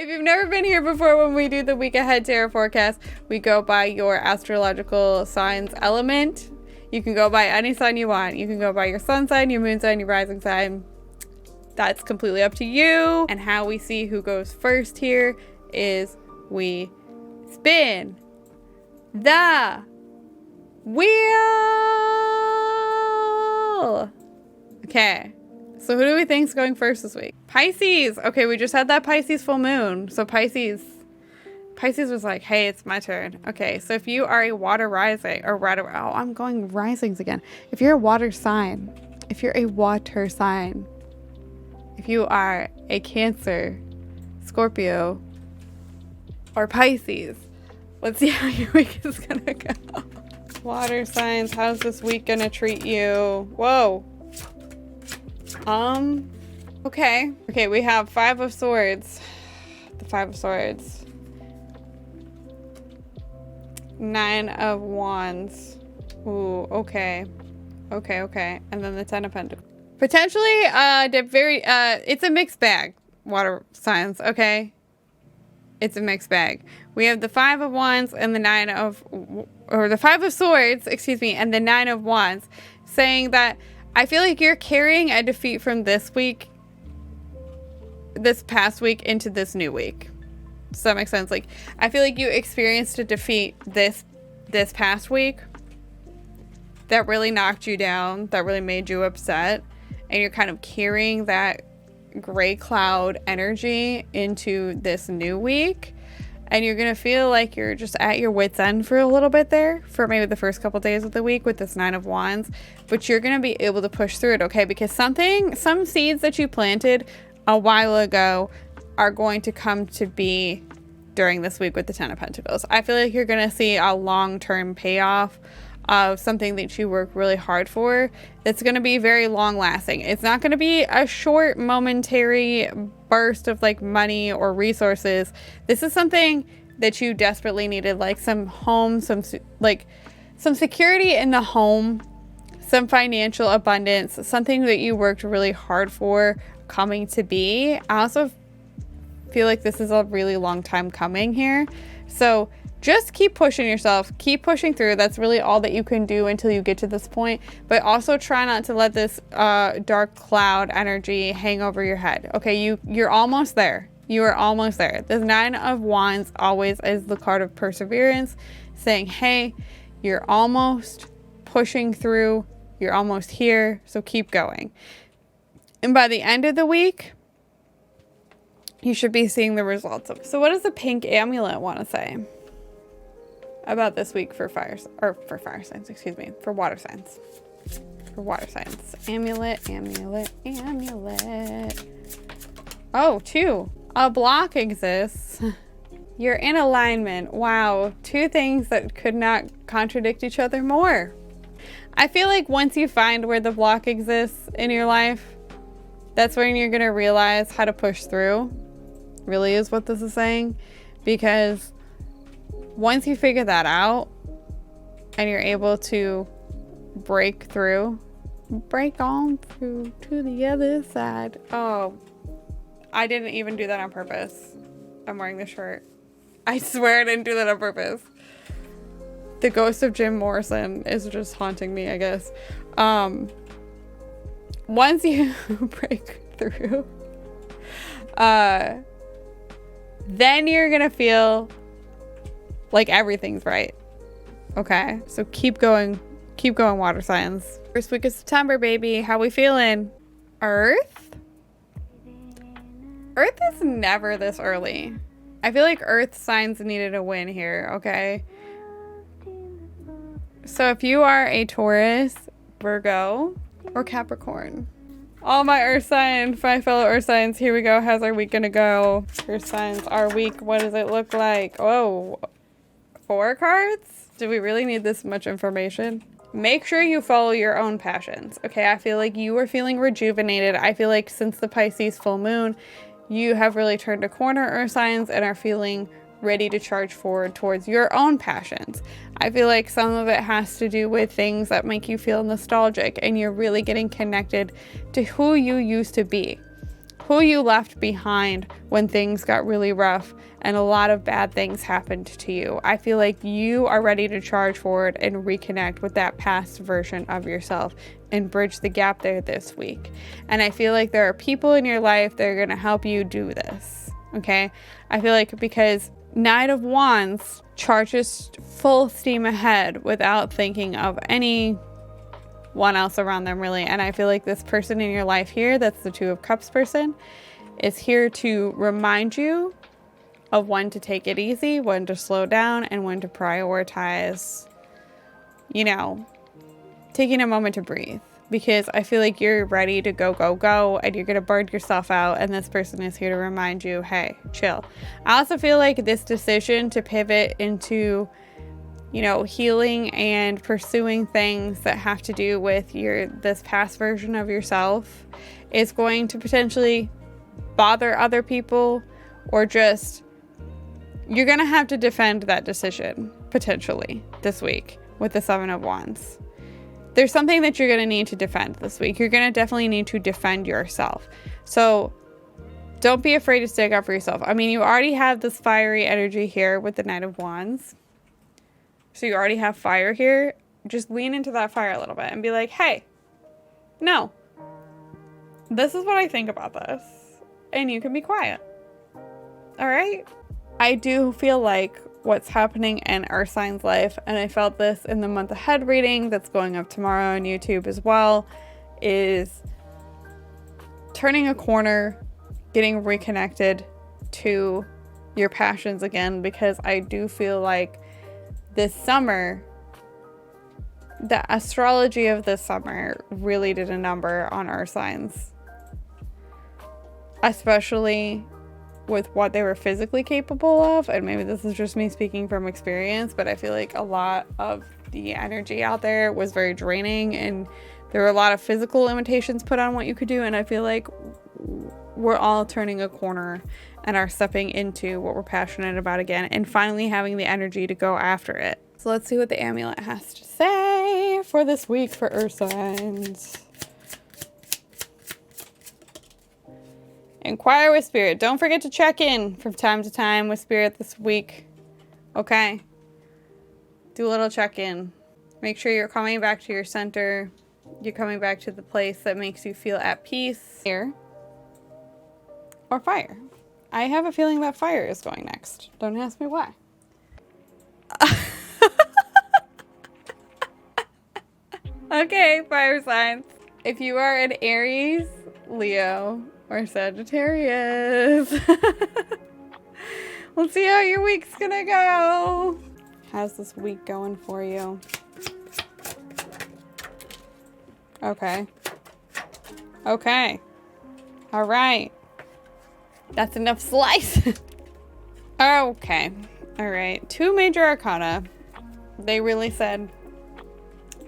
If you've never been here before, when we do the week ahead tarot forecast, we go by your astrological signs element. You can go by any sign you want. You can go by your sun sign, your moon sign, your rising sign. That's completely up to you. And how we see who goes first here is we spin the wheel. Okay. So who do we think is going first this week? Pisces. Okay, we just had that Pisces full moon. So Pisces was like, hey, it's my turn. Okay, so if you are a water rising, or water, oh, I'm going risings again. If you're a water sign, if you are a Cancer, Scorpio, or Pisces, let's see how your week is gonna go. Water signs, how's this week gonna treat you? Whoa. Okay, we have Five of Swords. The Five of Swords. Nine of Wands. Ooh, okay. And then the Ten of Pentacles. Potentially, it's a mixed bag, water signs, okay? It's a mixed bag. We have the Five of Wands and the the Five of Swords, excuse me, and the Nine of Wands, saying that I feel like you're carrying a defeat from this past week into this new week. Does that make sense? Like, I feel like you experienced a defeat this past week that really knocked you down, that really made you upset, and you're kind of carrying that gray cloud energy into this new week. And you're going to feel like you're just at your wit's end for a little bit there, for maybe the first couple days of the week with this Nine of Wands. But you're going to be able to push through it, okay? Because some seeds that you planted a while ago are going to come to be during this week with the Ten of Pentacles. I feel like you're going to see a long-term payoff of something that you work really hard for. It's going to be very long-lasting. It's not going to be a short, momentary burst of like money or resources. This is something that you desperately needed, like some home, some security in the home, some financial abundance, something that you worked really hard for coming to be. I also feel like this is a really long time coming here. So just keep pushing yourself, keep pushing through. That's really all that you can do until you get to this point. But also try not to let this dark cloud energy hang over your head. Okay, you're almost there. You are almost there. The Nine of Wands always is the card of perseverance, saying, hey, you're almost pushing through. You're almost here. So keep going. And by the end of the week, you should be seeing the results of it. So what does the pink amulet want to say about this week for water signs. Amulet. Oh, 2. A block exists. You're in alignment. Wow. 2 things that could not contradict each other more. I feel like once you find where the block exists in your life, that's when you're going to realize how to push through, really is what this is saying. Because once you figure that out and you're able to break on through to the other side. Oh, I didn't even do that on purpose. I'm wearing this shirt. I swear I didn't do that on purpose. The ghost of Jim Morrison is just haunting me, I guess. Once you break through, then you're gonna feel like everyth's right. Okay, so keep going, water signs. First week of September, baby. How we feeling? Earth is never this early. I feel like Earth signs needed a win here, okay? So if you are a Taurus, Virgo, or Capricorn, all my fellow Earth signs, here we go. How's our week gonna go? Earth signs, our week, what does it look like? Oh, 4 cards? Do we really need this much information? Make sure you follow your own passions. Okay, I feel like you are feeling rejuvenated. I feel like since the Pisces full moon, you have really turned a corner, Earth signs, and are feeling ready to charge forward towards your own passions. I feel like some of it has to do with things that make you feel nostalgic and you're really getting connected to who you used to be. who you left behind when things got really rough and a lot of bad things happened to you. I feel like you are ready to charge forward and reconnect with that past version of yourself and bridge the gap there this week. And I feel like there are people in your life that are going to help you do this. Okay? I feel like because Knight of Wands charges full steam ahead without thinking of anyone else around them, really. And I feel like this person in your life here, that's the Two of Cups person, is here to remind you of when to take it easy, when to slow down, and when to prioritize, you know, taking a moment to breathe. Because I feel like you're ready to go, and you're going to burn yourself out. And this person is here to remind you, hey, chill. I also feel like this decision to pivot into, you know, healing and pursuing things that have to do with this past version of yourself is going to potentially bother other people, or just, you're going to have to defend that decision potentially this week with the Seven of Wands. There's something that you're going to need to defend this week. You're going to definitely need to defend yourself. So don't be afraid to stick up for yourself. I mean, you already have this fiery energy here with the Knight of Wands. So you already have fire here. Just lean into that fire a little bit and be like, hey, no, this is what I think about this. And you can be quiet. All right? I do feel like what's happening in Earth Sign's life, and I felt this in the month ahead reading that's going up tomorrow on YouTube as well, is turning a corner, getting reconnected to your passions again, because I do feel like this summer, the astrology of this summer really did a number on Earth signs, especially with what they were physically capable of. And maybe this is just me speaking from experience, but I feel like a lot of the energy out there was very draining, and there were a lot of physical limitations put on what you could do. And I feel like we're all turning a corner and are stepping into what we're passionate about again, and finally having the energy to go after it. So let's see what the amulet has to say for this week for Earth signs. Inquire with Spirit. Don't forget to check in from time to time with Spirit this week. Okay? Do a little check-in. Make sure you're coming back to your center. You're coming back to the place that makes you feel at peace. Air or fire. I have a feeling that fire is going next. Don't ask me why. Okay, fire signs. If you are an Aries, Leo, or Sagittarius, let's see how your week's gonna go. How's this week going for you? Okay. Okay. All right. That's enough slice. Okay. All right. 2 major arcana. They really said,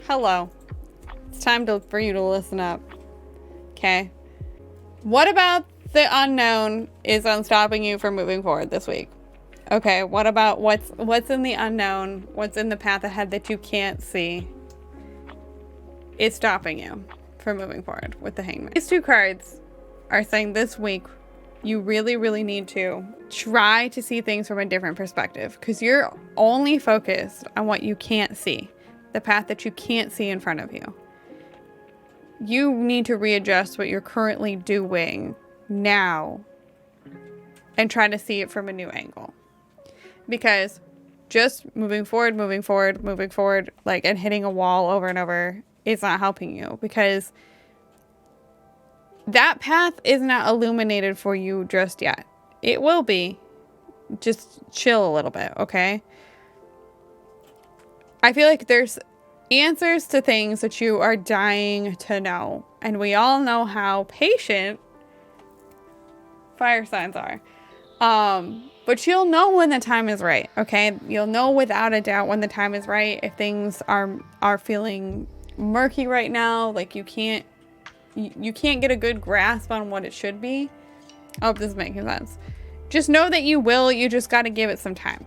hello. It's time for you to listen up. Okay. What about the unknown is unstopping you from moving forward this week? Okay. What about what's in the unknown? What's in the path ahead that you can't see? It's stopping you from moving forward with the Hangman. These 2 cards are saying this week you really, really need to try to see things from a different perspective, because you're only focused on what you can't see, the path that you can't see in front of you. You need to readjust what you're currently doing now and try to see it from a new angle. Because just moving forward, like, and hitting a wall over and over, it's not helping you, because that path is not illuminated for you just yet. It will be. Just chill a little bit, okay? I feel like there's answers to things that you are dying to know. And we all know how patient fire signs are. But you'll know when the time is right, okay? You'll know without a doubt when the time is right. If things are feeling murky right now, like you can't get a good grasp on what it should be. I hope this is making sense. Just know that you will. You just got to give it some time.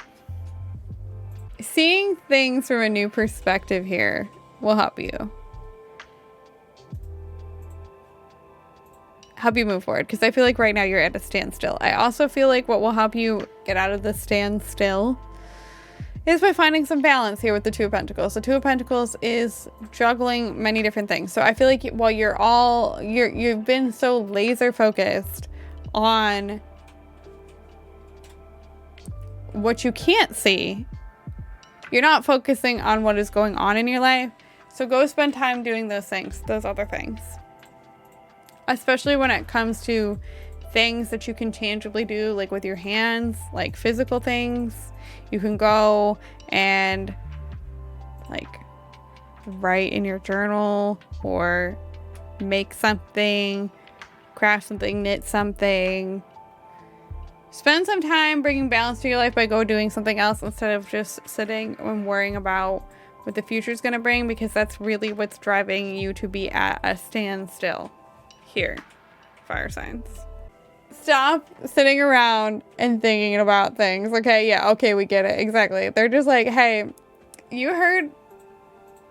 Seeing things from a new perspective here will help you. help you move forward, because I feel like right now you're at a standstill. I also feel like what will help you get out of the standstill is by finding some balance here with the Two of Pentacles. The Two of Pentacles is juggling many different things. So I feel like while you've been so laser focused on what you can't see, you're not focusing on what is going on in your life. So go spend time doing those things, those other things. Especially when it comes to things that you can tangibly do, like with your hands, like physical things. You can go and like write in your journal or make something, craft something, knit something. Spend some time bringing balance to your life by doing something else instead of just sitting and worrying about what the future is going to bring, because that's really what's driving you to be at a standstill here, fire signs. Stop sitting around and thinking about things. Okay, yeah, okay, we get it. Exactly. They're just like, hey, you heard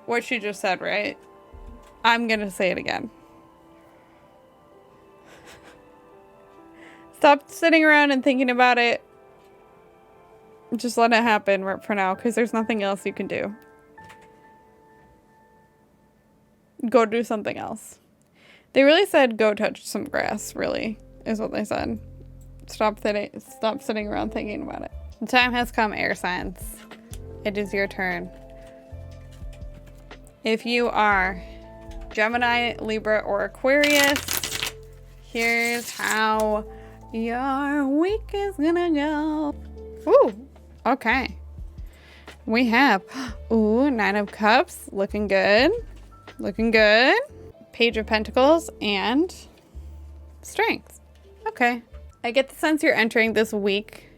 what she just said, right? I'm going to say it again. Stop sitting around and thinking about it. Just let it happen right for now, because there's nothing else you can do. Go do something else. They really said go touch some grass, really, is what they said. Stop sitting around thinking about it. The time has come, air signs. It is your turn. If you are Gemini, Libra, or Aquarius, here's how your week is gonna go. Ooh, okay. We have, ooh, Nine of Cups, looking good. Looking good. Page of Pentacles and Strength. Okay. I get the sense you're entering this week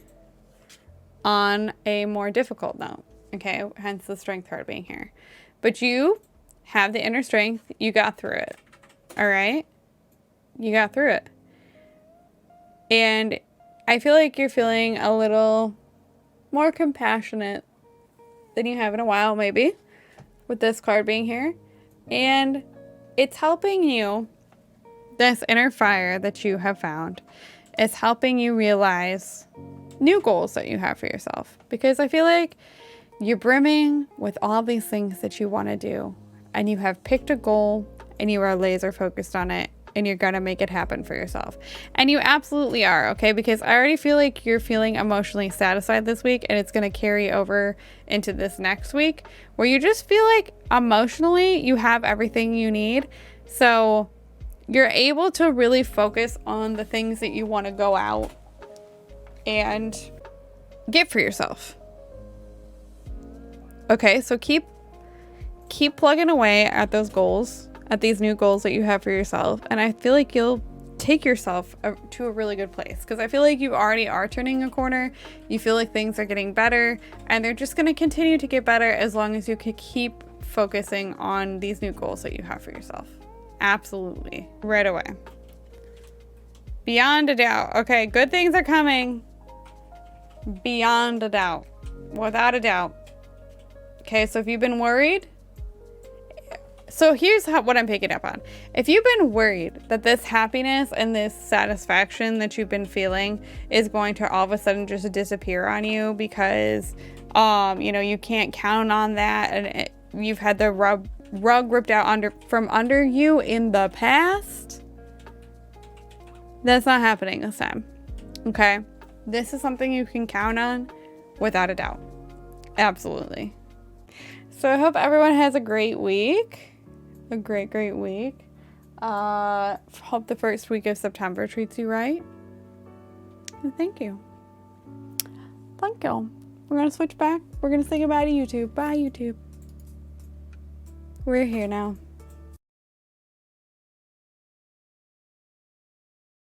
on a more difficult note. Okay, hence the Strength card being here. But you have the inner strength. You got through it. All right? You got through it. And I feel like you're feeling a little more compassionate than you have in a while, maybe, with this card being here. And it's helping you, this inner fire that you have found, is helping you realize new goals that you have for yourself. Because I feel like you're brimming with all these things that you want to do. And you have picked a goal and you are laser focused on it. And you're going to make it happen for yourself. And you absolutely are, okay? Because I already feel like you're feeling emotionally satisfied this week, and it's going to carry over into this next week, where you just feel like emotionally you have everything you need. So you're able to really focus on the things that you want to go out and get for yourself. Okay, so keep plugging away at those goals, at these new goals that you have for yourself. And I feel like you'll take yourself to a really good place, because I feel like you already are turning a corner. You feel like things are getting better, and they're just going to continue to get better as long as you can keep focusing on these new goals that you have for yourself. Absolutely. Right away. Beyond a doubt. Okay, good things are coming. Beyond a doubt. Without a doubt. Okay, so if you've been worried, so here's what I'm picking up on. If you've been worried that this happiness and this satisfaction that you've been feeling is going to all of a sudden just disappear on you because, you can't count on that, and you've had the rug ripped out from under you in the past, that's not happening this time. Okay? This is something you can count on without a doubt. Absolutely. So I hope everyone has a great week. A great week. Hope the first week of September treats you right. And thank you. Thank you. We're going to switch back. We're going to say goodbye to YouTube. Bye, YouTube. We're here now.